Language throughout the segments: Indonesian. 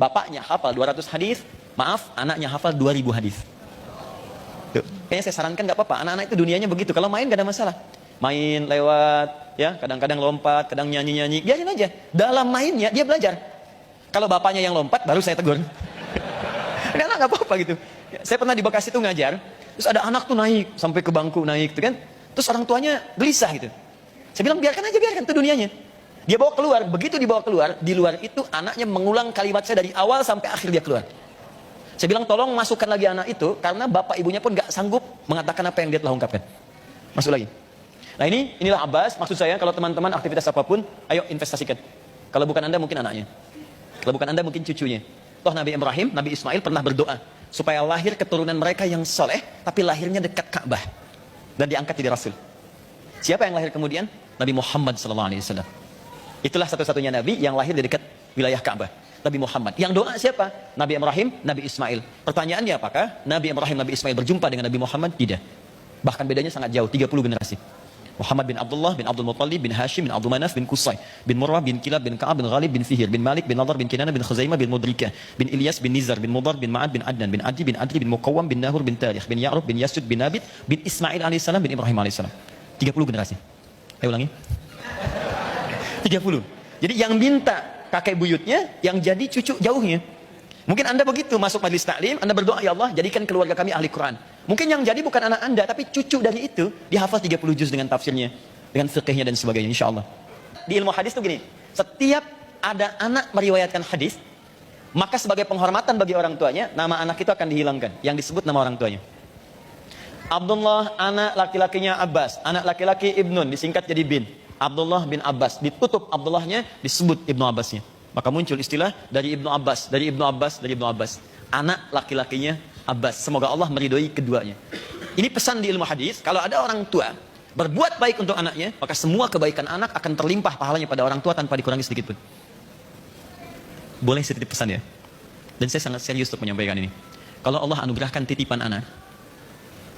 Bapaknya hafal 200 hadis, maaf, anaknya hafal 2000 hadis. Tuh. Kayaknya saya sarankan nggak apa-apa, anak-anak itu dunianya begitu. Kalau main gak ada masalah. Main lewat, ya kadang-kadang lompat, kadang nyanyi-nyanyi, biarin aja. Dalam mainnya dia belajar. Kalau bapaknya yang lompat, baru saya tegur. Ini anak nggak apa-apa gitu. Saya pernah di Bekasi tuh ngajar, terus ada anak tuh naik sampai ke bangku naik, tuh kan. Terus orang tuanya gelisah gitu. Saya bilang biarkan aja, biarkan itu dunianya. Dia bawa keluar, begitu dibawa keluar, di luar itu anaknya mengulang kalimat saya dari awal sampai akhir dia keluar. Saya bilang tolong masukkan lagi anak itu, karena bapak ibunya pun gak sanggup mengatakan apa yang dia telah ungkapkan. Masuk lagi. Nah inilah Abbas, maksud saya kalau teman-teman aktivitas apapun, ayo investasikan. Kalau bukan Anda mungkin anaknya. Kalau bukan Anda mungkin cucunya. Toh Nabi Ibrahim, Nabi Ismail pernah berdoa supaya lahir keturunan mereka yang soleh, tapi lahirnya dekat Ka'bah dan diangkat jadi Rasul. Siapa yang lahir kemudian? Nabi Muhammad SAW. Itulah satu-satunya Nabi yang lahir di dekat wilayah Ka'bah. Nabi Muhammad. Yang doa siapa? Nabi Ibrahim, Nabi Ismail. Pertanyaannya apakah Nabi Ibrahim, Nabi Ismail berjumpa dengan Nabi Muhammad? Tidak. Bahkan bedanya sangat jauh, 30 generasi. Muhammad bin Abdullah bin Abdul Muttalib bin Hashim bin Abdul Manaf bin Qusay bin Murrah bin Kilab bin Ka'ab bin Ghalib bin Fihir bin Malik bin Nadar bin Kinana bin Khuzaimah bin Mudrikah bin Ilyas bin Nizar bin Mudar bin Ma'ad bin Adnan bin Adi bin Adri bin Muqawwam bin Nahur bin Tarikh bin Ya'rub bin Yasud bin Nabit bin Ismail alaihissalam bin Ibrahim alaihissalam. 30 generasi. Ayo ulangi. 30. Jadi yang minta kakek buyutnya, yang jadi cucu jauhnya. Mungkin Anda begitu masuk majelis taklim, Anda berdoa, ya Allah jadikan keluarga kami ahli Quran. Mungkin yang jadi bukan anak Anda, tapi cucu dari itu dihafal 30 juz dengan tafsirnya, dengan fiqhnya dan sebagainya, insya Allah. Di ilmu hadis itu gini, setiap ada anak meriwayatkan hadis, maka sebagai penghormatan bagi orang tuanya, nama anak itu akan dihilangkan, yang disebut nama orang tuanya. Abdullah, anak laki-lakinya Abbas, anak laki-laki Ibnun, disingkat jadi bin. Abdullah bin Abbas, ditutup Abdullahnya, disebut Ibnu Abbasnya. Maka muncul istilah dari Ibnu Abbas, dari Ibnu Abbas, dari Ibnu Abbas. Anak laki-lakinya Abbas. Semoga Allah meridhoi keduanya. Ini pesan di ilmu hadis, kalau ada orang tua berbuat baik untuk anaknya, maka semua kebaikan anak akan terlimpah pahalanya pada orang tua tanpa dikurangi sedikit pun. Boleh saya titip pesan ya? Dan saya sangat serius untuk menyampaikan ini. Kalau Allah anugerahkan titipan anak,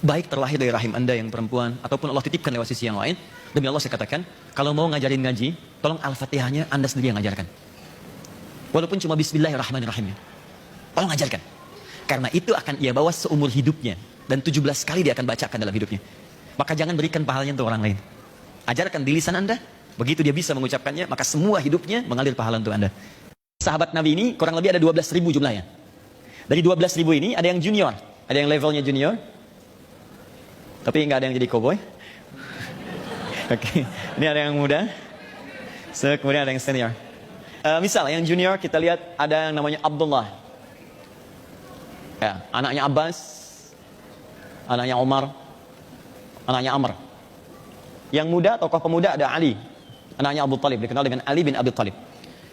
baik terlahir dari rahim Anda yang perempuan, ataupun Allah titipkan lewat sisi yang lain, demi Allah saya katakan, kalau mau ngajarin ngaji, tolong Al-Fatihahnya Anda sendiri yang ngajarkan. Walaupun cuma Bismillahirrahmanirrahim. Tolong ajarkan. Karena itu akan ia bawa seumur hidupnya. Dan 17 kali dia akan bacakan dalam hidupnya. Maka jangan berikan pahalanya untuk orang lain. Ajarkan di lisan Anda. Begitu dia bisa mengucapkannya, maka semua hidupnya mengalir pahala untuk Anda. Sahabat Nabi ini kurang lebih ada 12.000 jumlahnya. Dari 12.000 ini ada yang junior. Ada yang levelnya junior. Tapi nggak ada yang jadi cowboy. Oke. Ini ada yang muda. Kemudian ada yang senior. Misal yang junior kita lihat ada yang namanya Abdullah, ya, anaknya Abbas, anaknya Umar, anaknya Amr. Yang muda, tokoh pemuda ada Ali, anaknya Abu Talib, dikenal dengan Ali bin Abi Talib.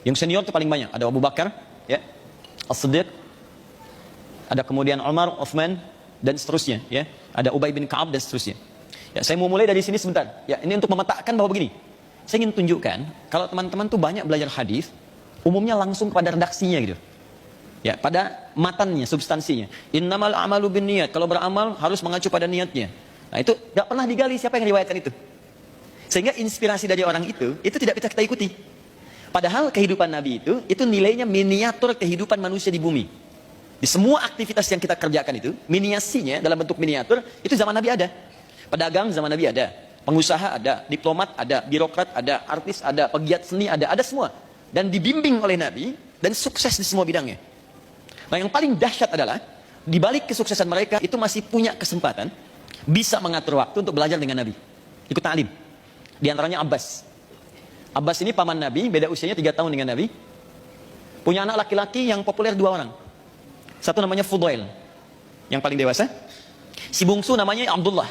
Yang senior itu paling banyak, ada Abu Bakar, ya, As-Siddiq, ada kemudian Umar, Uthman, dan seterusnya, ya, ada Ubay bin Ka'ab dan seterusnya. Ya, saya mau mulai dari sini sebentar. Ya, ini untuk memetakan bahwa begini. Saya ingin tunjukkan, kalau teman-teman tuh banyak belajar hadis, umumnya langsung pada redaksinya gitu. Ya, pada matannya, substansinya. Innamal a'malu binniyat. Kalau beramal harus mengacu pada niatnya. Nah, itu enggak pernah digali siapa yang riwayatkan itu. Sehingga inspirasi dari orang itu tidak bisa kita ikuti. Padahal kehidupan Nabi itu nilainya miniatur kehidupan manusia di bumi. Di semua aktivitas yang kita kerjakan itu, miniasinya dalam bentuk miniatur, itu zaman Nabi ada. Pedagang zaman Nabi ada. Pengusaha ada, diplomat ada, birokrat ada, artis ada, pegiat seni ada semua. Dan dibimbing oleh Nabi dan sukses di semua bidangnya. Nah, yang paling dahsyat adalah di balik kesuksesan mereka itu masih punya kesempatan bisa mengatur waktu untuk belajar dengan Nabi. Ikut ta'lim. Di antaranya Abbas. Abbas ini paman Nabi, beda usianya 3 tahun dengan Nabi. Punya anak laki-laki yang populer 2 orang. Satu namanya Fudail, yang paling dewasa. Si bungsu namanya Abdullah.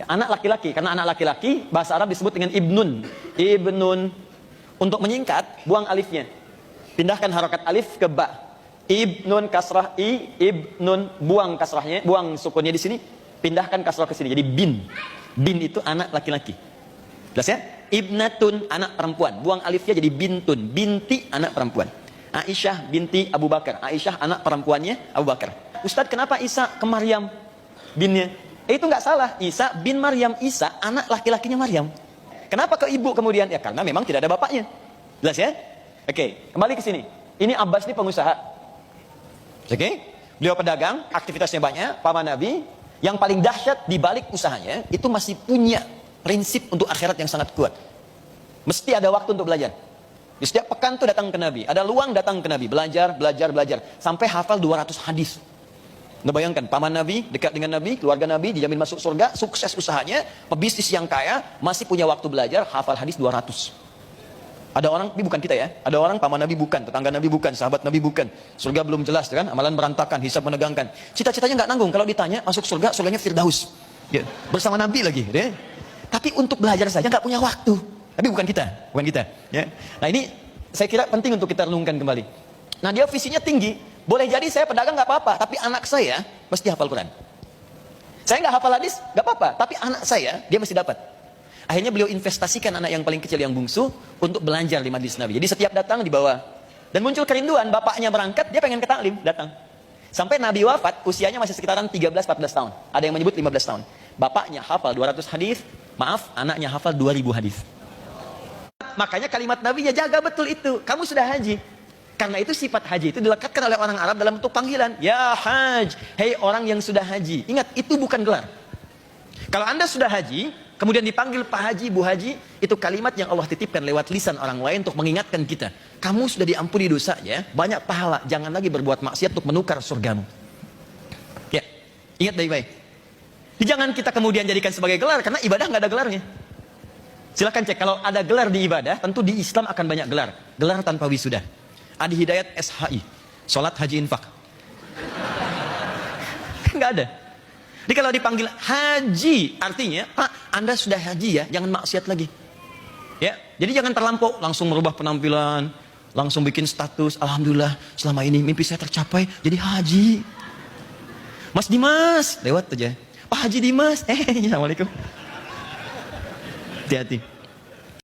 Anak laki-laki, karena anak laki-laki bahasa Arab disebut dengan Ibnun. Ibnun. Untuk menyingkat, buang alifnya. Pindahkan harokat alif ke ba. Ibnun kasrah i, ibnun, buang kasrahnya, buang sukunnya di sini, pindahkan kasrah ke sini. Jadi bin. Bin itu anak laki-laki. Jelas ya? Ibnatun, anak perempuan. Buang alifnya jadi bintun. Binti, anak perempuan. Aisyah binti Abu Bakar. Aisyah anak perempuannya Abu Bakar. Ustadz, kenapa Isa ke Maryam binnya? Itu nggak salah. Isa bin Maryam. Isa anak laki-lakinya Maryam. Kenapa ke ibu kemudian? Ya karena memang tidak ada bapaknya. Jelas ya? Oke, kembali ke sini. Ini Abbas ini pengusaha. Oke? Beliau pedagang, aktivitasnya banyak, paman Nabi. Yang paling dahsyat di balik usahanya, itu masih punya prinsip untuk akhirat yang sangat kuat. Mesti ada waktu untuk belajar. Di setiap pekan tuh datang ke Nabi. Ada luang datang ke Nabi. Belajar. Sampai hafal 200 hadis. Anda bayangkan, paman Nabi, dekat dengan Nabi, keluarga Nabi, dijamin masuk surga, sukses usahanya, pebisnis yang kaya, masih punya waktu belajar, hafal hadis 200. Ada orang, ini bukan kita ya, ada orang paman Nabi bukan, tetangga Nabi bukan, sahabat Nabi bukan, surga belum jelas kan, amalan berantakan, hisab menegangkan, cita-citanya nggak nanggung, kalau ditanya masuk surga, surganya Firdaus, ya, bersama Nabi lagi, ya. Tapi untuk belajar saja nggak punya waktu, tapi bukan kita, ya. Nah ini saya kira penting untuk kita renungkan kembali. Nah dia visinya tinggi, boleh jadi saya pedagang nggak apa-apa, tapi anak saya mesti hafal Quran. Saya nggak hafal hadis, nggak apa-apa, tapi anak saya dia mesti dapat. Akhirnya beliau investasikan anak yang paling kecil yang bungsu untuk belajar di majlis Nabi. Jadi setiap datang dibawa. Dan muncul kerinduan, bapaknya berangkat, dia pengen ke taklim, datang. Sampai Nabi wafat, usianya masih sekitaran 13-14 tahun. Ada yang menyebut 15 tahun. Bapaknya hafal 200 hadis, anaknya hafal 2000 hadis. Makanya kalimat Nabi ya jaga betul itu. Kamu sudah haji. Karena itu sifat haji itu dilekatkan oleh orang Arab dalam bentuk panggilan. Ya haj, hei orang yang sudah haji. Ingat, itu bukan gelar. Kalau Anda sudah haji, kemudian dipanggil Pak Haji, Bu Haji, itu kalimat yang Allah titipkan lewat lisan orang lain untuk mengingatkan kita. Kamu sudah diampuni dosanya, banyak pahala, jangan lagi berbuat maksiat untuk menukar surgamu. Ya, ingat baik-baik. Jangan kita kemudian jadikan sebagai gelar, karena ibadah nggak ada gelarnya. Silahkan cek, kalau ada gelar di ibadah, tentu di Islam akan banyak gelar. Gelar tanpa wisuda. Adi Hidayat SHI, Sholat Haji Infak. Nggak ada. Jadi kalau dipanggil haji, artinya, Pak, Anda sudah haji ya, jangan maksiat lagi. Ya, jadi jangan terlampau, langsung merubah penampilan, langsung bikin status, Alhamdulillah, selama ini mimpi saya tercapai, jadi haji. Mas Dimas, lewat aja. Pak Haji Dimas, Assalamualaikum. Hati-hati.